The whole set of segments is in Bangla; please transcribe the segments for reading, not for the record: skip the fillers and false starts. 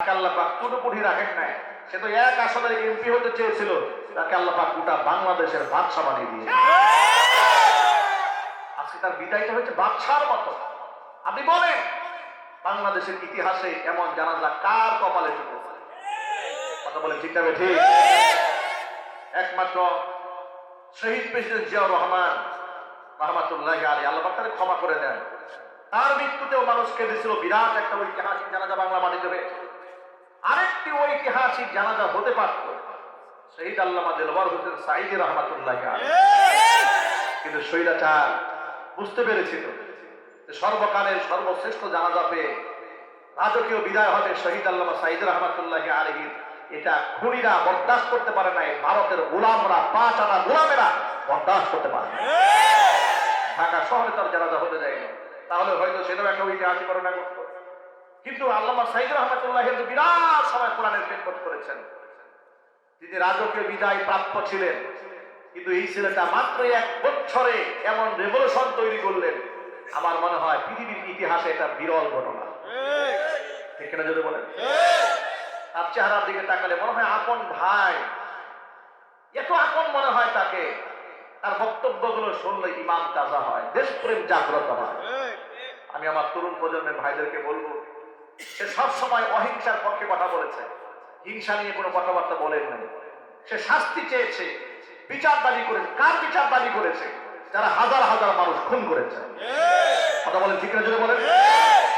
আল্লাহ পাক চুটোপুটি রাখেন নাই। সে তো এক আসনের এমপি হতে চেয়েছিল, তাকে আল্লাহ পাক গোটা বাংলাদেশের বাদশা বানিয়ে দিয়েছে। আজকে তার বিদায়টা হয়েছে বাদশার মতো। আপনি বলেন বাংলাদেশের ইতিহাসে এমন জানাজা কার কপালে জুটেছে? কথা বলেন ঠিক না ঠিক? একমাত্র শহীদ প্রেসিডেন্ট জিয়াউর রহমান রহমাতুল্লাহি আলাইহি, আল্লাহ পাক তাকে ক্ষমা করে দেন। তার মৃত্যুতেও মানুষ কেঁদেছিল, বিরাট একটা ঐতিহাসিক জানাজা বাংলা মাটিতে হয়েছে। আরেকটি ঐতিহাসিক জানাজা হতে পারত শহীদ আল্লামা দেলওয়ার হোসেন সাঈদী রহমাতুল্লাহি আলাইহি, কিন্তু স্বৈরাচার বুঝতে পেরেছিল যে সর্বকালের সর্বশ্রেষ্ঠ জানাজা পেয়ে রাজকীয় বিদায় হবে শহীদ আল্লামা সাঈদী রহমাতুল্লাহি আলাইহি। এটা খুনিরা বরদাস্ত করতে পারে নাই, ভারতের গোলামরা, পাঁচ আনা গোলামেরা বরদাস্ত করতে পারে না। ঢাকা শহরে তার জানাজা হতে যায়নি, তাহলে হয়তো সেটাও একটা ঐতিহাসিক ঘটনা ঘটতো। কিন্তু আল্লামা সাঈদী রহমাতুল্লাহি আলাইহি বিরাট সময় কোরআনের খেদমত করেছেন। তিনি রাজকীয় বিদায় প্রাপ্য ছিলেন, কিন্তু এই ছেলেটা মাত্র এক বছরে এমন রেভলিউশন তৈরি করলেন, আমার মনে হয় পৃথিবীর ইতিহাসে এটা বিরল ঘটনা। ঠিক না যদি বলেন? তার চেহারার দিকে তাকালে মনে হয় আপন ভাই, এত আপন মনে হয় তাকে। তার বক্তব্যগুলো শুনলে ইমান তাজা হয়, দেশপ্রেম জাগ্রত হয়। আমি আমার তরুণ প্রজন্মের ভাইদেরকে বলবো, সে সবসময় অহিংসার পক্ষে কথা বলেছে, হিংসা নিয়ে কোনো কথাবার্তা বলেন নাই। সে শাস্তি চেয়েছে, বিচার দাবি করেছে। কার বিচার দাবি করেছে? যারা হাজার হাজার মানুষ খুন করেছে। কথা বলেন ঠিক না যদি বলেন?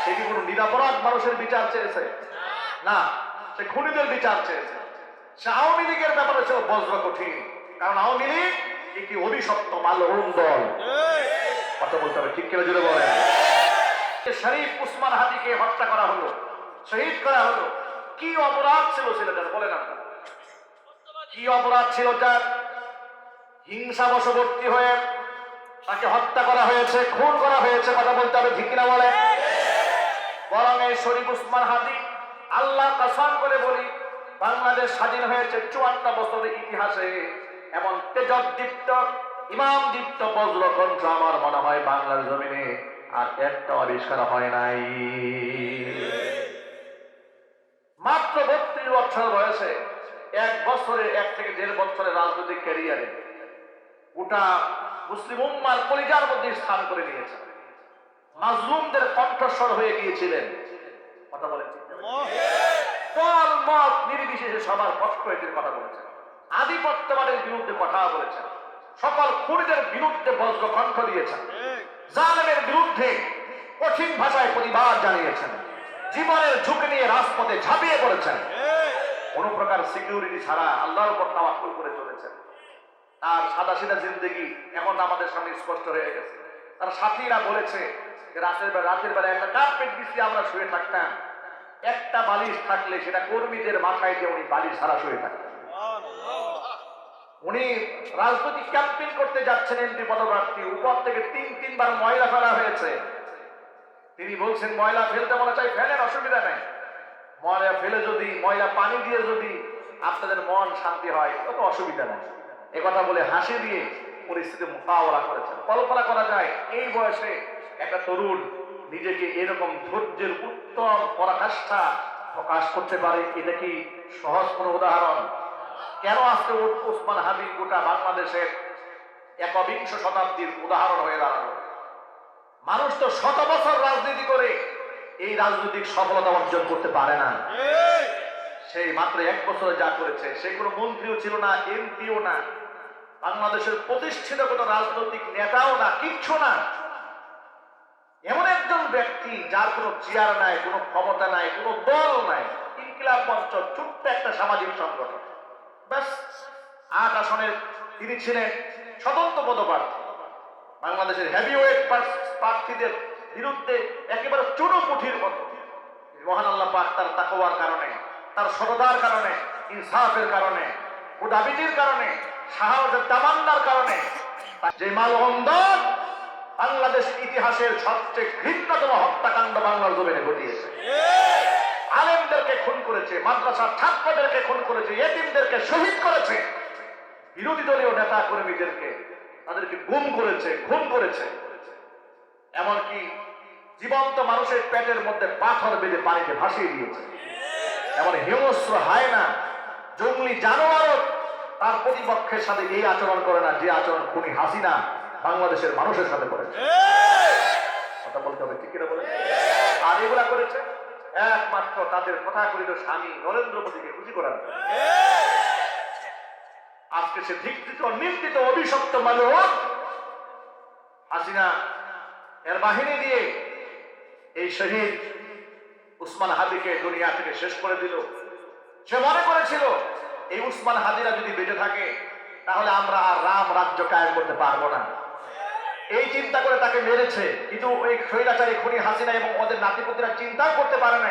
সে কি কোনো নিরাপরাধ মানুষের বিচার চেয়েছে? না, সে খুনিদের বিচার চেয়েছে। সে আওয়ামী লীগের ব্যাপারে ছিল বজ্র কঠিন, কারণ আওয়ামী লীগ একটি অভিশপ্ত মালউন দল। কথা বলতে হবে ঠিক কিনা যদি বলেন? শরীফ উসমান হাদিকে হত্যা করা হলো, শহীদ করা হলো। কি অপরাধ ছিল ছেলেটার বলেন আপনারা? কি অপরাধ ছিল তার? হিংসা বশবর্তী হয়ে তাকে হত্যা করা হয়েছে, খুন করা হয়েছে। কথা বলতে হবে ঠিক কিনা বলেন? বরং এই শরীফ উসমান হাদি, আল্লাহ কসম করে বলি, বাংলাদেশ স্বাধীন হয়েছে 54 বছরের ইতিহাসে এমন তেজদীপ্ত, ইমাম দীপ্ত বজ্রকণ্ঠ আমার মনে হয় বাংলার জমিনে আর একটা আবিষ্কার হয় নাই। মাত্র 32 বছর বয়সে, এক বছরে, 1 থেকে 1.5 বছরের রাজনৈতিক ক্যারিয়ারে গোটা মুসলিম উম্মার কলিজার মধ্যে স্থান করে নিয়েছে। মাজলুমদের কণ্ঠস্বর হয়ে গিয়েছিলেন। কথা বলেন দল মত নির্বিশেষে সবার পক্ষ এদের কথা বলেছেন, আধিপত্যবাদের বিরুদ্ধে কথা বলেছেন, সকল খুনিদের বিরুদ্ধে বজ্র কণ্ঠ দিয়েছেন, জালেমের বিরুদ্ধে কঠিন ভাষায় প্রতিবাদ জানিয়েছেন, জীবনের ঝুঁকি নিয়ে রাজপথে ঝাঁপিয়ে পড়েছেন। কোন প্রকার সিকিউরিটি ছাড়া আল্লাহর উপর তাওয়াক্কুল করে চলেছেন। তার সাদাসিধা জিন্দেগি এখন আমাদের সামনে স্পষ্ট হয়ে গেছে। তার সাথীরা বলেছে যে রাতের বেলা একটা কার্পেট বিছিয়ে আমরা শুয়ে থাকতাম, একটা বালিশ থাকলে সেটা কর্মীদের মাথায় দিয়ে উনি বালিশ ছাড়া শুয়ে থাকতেন। উনি রাজনৈতিক ক্যাম্পেইন করতে যাচ্ছেন, এমপি পদপ্রার্থী, উপর থেকে 3 বার ময়লা ফেলা হয়েছে। তিনি বলছেন ময়লা ফেলতে মনে চাই ফেলেন, অসুবিধা নেই, ময়লা ফেলে যদি, ময়লা পানি দিয়ে যদি আপনাদের মন শান্তি হয় তত অসুবিধা নেই। একথা বলে হাসি দিয়ে পরিস্থিতি মোকাবেলা করেছেন। কল্পনা করা যায় এই বয়সে একটা তরুণ নিজেকে এরকম ধৈর্যের উত্তম পরাকাষ্ঠা প্রকাশ করতে পারে, এটা কি সহজ কোনো উদাহরণ? কেন আজকে উসমান হাদি গোটা বাংলাদেশের 21 শতাব্দীর উদাহরণ হয়ে দাঁড়ালো? মানুষ তো 100 বছর রাজনীতি করে এই রাজনৈতিক সফলতা অর্জন করতে পারে না। সেই মাত্র 1 বছরে যা করেছে, সে কোনো মন্ত্রীও ছিল না, এমপিও না, বাংলাদেশের প্রতিষ্ঠিত কোনো রাজনৈতিক নেতাও না, কিচ্ছু না। এমন একজন ব্যক্তি যার কোনো চেয়ার নাই, কোনো ক্ষমতা নাই, কোনো দল নাই, ইনকিলাব মঞ্চ ছোট্ট একটা সামাজিক সংগঠন, ব্যাস 8 আসনের তিনি ছিলেন স্বতন্ত্র পদপ্রার্থী। বাংলাদেশের হেভিওয়েট প্রার্থীদের বিরুদ্ধে একেবারে চুনোপুঠির মতো। মহান আল্লাহ পাক তার তাকওয়ার কারণে, তার সততার কারণে, ইনসাফের কারণে, হুদাবিদির কারণে, শাহাদাতের তামান্নার কারণে যে মালউন দল বাংলাদেশ ইতিহাসের সবচেয়ে ঘৃণ্যতম হত্যাকাণ্ড বাংলার জমিনে ঘটিয়েছে। আলেমদেরকে খুন করেছে, মাদ্রাসার ছাত্রদেরকে খুন করেছে, ইয়েতিমদেরকে শহীদ করেছে, বিরোধী দলীয় নেতা কর্মীদেরকে তাদেরকে গুম করেছে, খুন করেছে, এমনকি জীবন্ত মানুষের পেটের মধ্যে পাথর বেঁধে পানিতে ভাসিয়ে দিয়েছে। হিংস্র হায়না জঙ্গলি জানোয়ারও তার প্রতিপক্ষের সাথে এই আচরণ করে না যে আচরণ খুনি হাসিনা বাংলাদেশের মানুষের সাথে করেছে। কথা বলতে হবে, ঠিক কিনা বলে? আর এগুলা করেছে একমাত্র তাদের তথাকথিত স্বামী নরেন্দ্র মোদীকে খুশি করার জন্য। আজকে সে ধিক্কৃত নিন্দিত অভিশপ্ত মানুষ হাসিনা এর বাহিনী দিয়ে এই শহীদ উসমান হাদিকে দুনিয়া থেকে শেষ করে দিল। সে মনে করেছিল এই উসমান হাদিরা যদি বেঁচে থাকে তাহলে আমরা আর রাম রাজ্য কায়েম করতে পারবো না, এই চিন্তা করে তাকে মেরেছে। কিন্তু ওই স্বৈরাচারী খুনি হাসিনা এবং ওদের নাতিপুতিরা চিন্তা করতে পারে না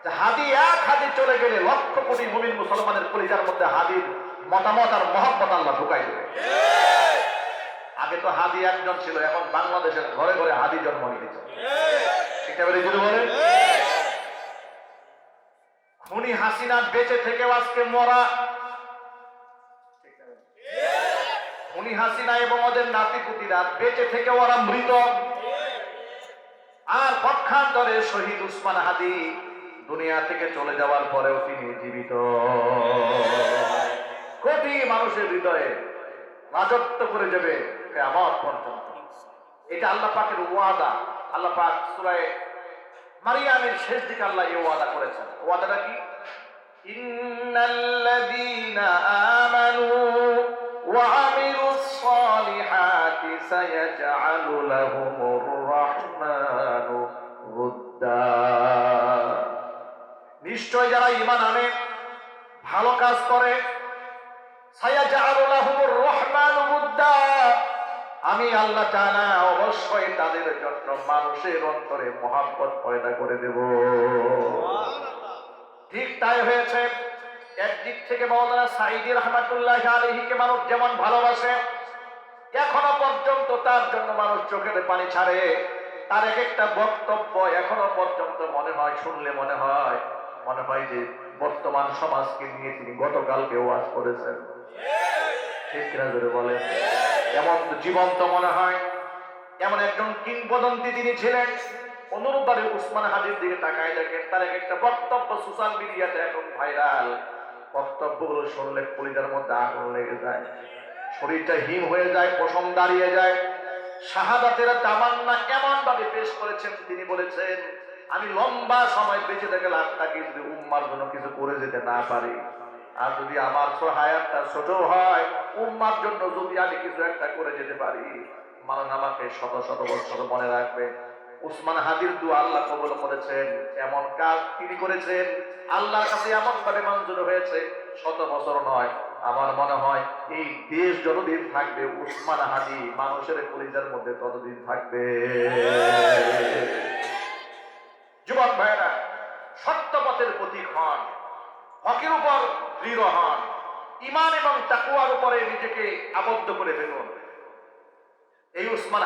যে হাদি এক হাদি চলে গেলে লক্ষ কোটি মুমিন মুসলমানের কলিজার মধ্যে হাদির মতামত আর মহব্বত আল্লাহ ঢুকাই দেবে। আগে তো হাদি একজন ছিল, এখন বাংলাদেশের ঘরে ঘরে হাদি জন্ম নিয়েছে। খুনি হাসিনা বেঁচে থেকে আজকে মরা, খুনি হাসিনা এবং ওদের নাতিপুতিরা বেঁচে থেকে ওরা মৃত। আর পক্ষান্তরে শহীদ উসমান হাদি দুনিয়া থেকে চলে যাওয়ার পরেও তিনি জীবিত, কোটি মানুষের হৃদয়ে রাজত্ব করে যাবে কিয়ামত পর্যন্ত। এটা আল্লাহ পাকের ওয়াদা। আল্লাহ পাক সূরা মারিয়ামের শেষ দিকে আল্লাহ এই ওয়াদা করেছেন। ওয়াদাটা কি? ইন্নাল্লাযীনা আমানু ওয়া আমিলুস সালিহাতি সায়াজআলু লাহুমুর রাহমানু উদ্দা। নিশ্চয় যারা ঈমান আনে, ভালো কাজ করে, সায়াজআলু লাহুমুর রাহমানু উদ্দা, আমি আল্লাহ তাআলা অবশ্যই তাদের জন্য মানুষের অন্তরে মহব্বত পয়দা করে দেব। ঠিক তাই হয়েছে। একদিক থেকে মাওলানা সাঈদী রাহমাতুল্লাহি আলাইহিকে মানুষ যেমন ভালোবাসে, এখনো পর্যন্ত তার জন্য মানুষ চোখের পানি ছাড়ে। তার এক একটা বক্তব্য এখনো পর্যন্ত মনে হয়, শুনলে মনে হয় যে বর্তমান সমাজকে নিয়ে তিনি গতকালকে ওয়াজ করেছেন। ঠিক কিনা জোরে বলেন? এমন জীবন্ত মনে হয়। এমন একজন কিংবদন্তি তিনি ছিলেন। অনুরূপভাবে উসমান হাদির দিকে তাকায় দেখেন, তার একটা বক্তব্য সোশ্যাল মিডিয়াতে এখন ভাইরাল। বক্তব্যগুলো শুনলে কলিজার মধ্যে আগুন লেগে যায়, শরীরটা হিম হয়ে যায়, পশম দাঁড়িয়ে যায়। শাহাদাতের তামান্না এমন ভাবে পেশ করেছেন, তিনি বলেছেন আমি লম্বা সময় বেঁচে থেকে লাভটাকে যদি উম্মার জন্য কিছু করে যেতে না পারি, আর যদি আমার হায়াতটা ছোট হয়, উম্মার জন্য যদি আমি কিছু একটা করে যেতে পারি, মানুষ আমাকে শত শত বছর মনে রাখবে। উসমান হাদির দোয়া আল্লাহ কবুল করেছেন। এমন কাজ তিনি করেছেন, আল্লাহর কাছে এমন ভাবে মঞ্জুর হয়েছে, শত বছর নয়। আমার মনে হয় এই দেশ যতদিন থাকবে, উসমান হাদি মানুষের কলিজার মধ্যে ততদিন থাকবে। যুবক ভাইরা, সত্য পথের প্রতীক হন, হকের উপর দৃঢ় হন, ঈমান এবং তাকওয়ার উপরে নিজেকে আবদ্ধ করে ফেলুন। এই উসমান